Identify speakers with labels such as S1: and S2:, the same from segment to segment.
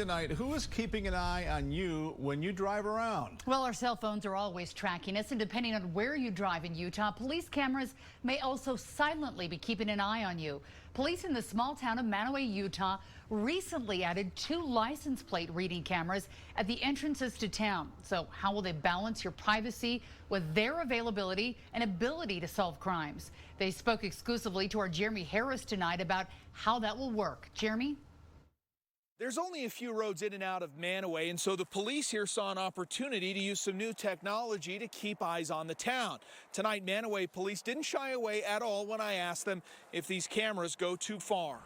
S1: tonight. Who is keeping an eye on you when you drive around?
S2: Well, our cell phones are always tracking us, and depending on where you drive in Utah, police cameras may also silently be keeping an eye on you. Police in the small town of Mantua, Utah, recently added 2 license plate reading cameras at the entrances to town. So how will they balance your privacy with their availability and ability to solve crimes? They spoke exclusively to our Jeremy Harris tonight about how that will work. Jeremy?
S3: There's only a few roads in and out of Mantua, and so the police here saw an opportunity to use some new technology to keep eyes on the town. Tonight, Mantua police didn't shy away at all when I asked them if these cameras go too far.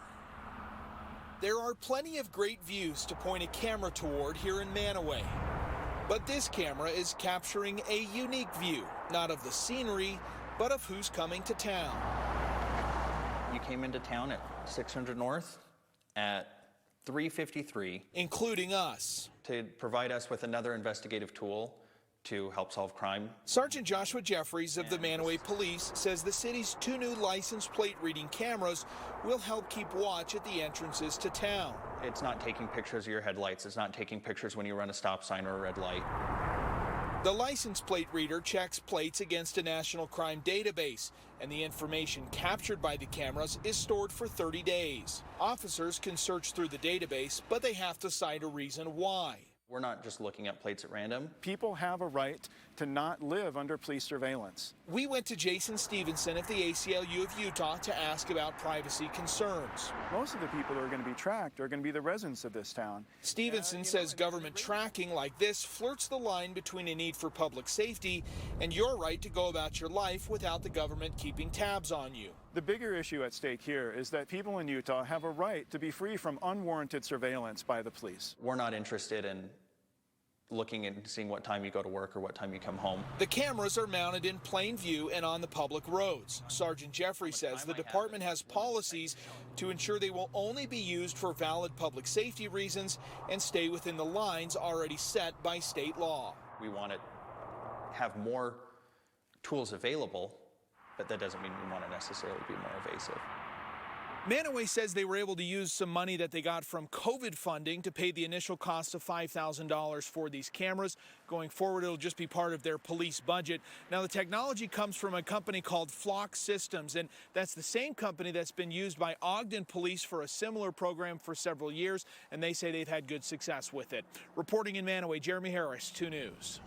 S3: There are plenty of great views to point a camera toward here in Mantua. But this camera is capturing a unique view, not of the scenery, but of who's coming to town.
S4: You came into town at 600 North at 3:53,
S3: including us,
S4: to provide us with another investigative tool to help solve crime.
S3: Sergeant Joshua Jeffries of the Mantua Police says the city's 2 new license plate reading cameras will help keep watch at the entrances to town.
S4: It's not taking pictures of your headlights. It's not taking pictures when you run a stop sign or a red light.
S3: The license plate reader checks plates against a national crime database, and the information captured by the cameras is stored for 30 days. Officers can search through the database, but they have to cite a reason why.
S4: We're not just looking at plates at random.
S5: People have a right to not live under police surveillance.
S3: We went to Jason Stevenson at the ACLU of Utah to ask about privacy concerns.
S5: Most of the people who are going to be tracked are going to be the residents of this town.
S3: Stevenson says government tracking like this flirts the line between a need for public safety and your right to go about your life without the government keeping tabs on you.
S5: The bigger issue at stake here is that people in Utah have a right to be free from unwarranted surveillance by the police.
S4: We're not interested in looking and seeing what time you go to work or what time you come home.
S3: The cameras are mounted in plain view and on the public roads. Sergeant Jeffrey says the department has policies to ensure they will only be used for valid public safety reasons and stay within the lines already set by state law.
S4: We want to have more tools available, but that doesn't mean we want to necessarily be more evasive.
S3: Mantua says they were able to use some money that they got from COVID funding to pay the initial cost of $5,000 for these cameras. Going forward, it'll just be part of their police budget. Now, the technology comes from a company called Flock Systems, and that's the same company that's been used by Ogden Police for a similar program for several years, and they say they've had good success with it. Reporting in Mantua, Jeremy Harris, 2 News.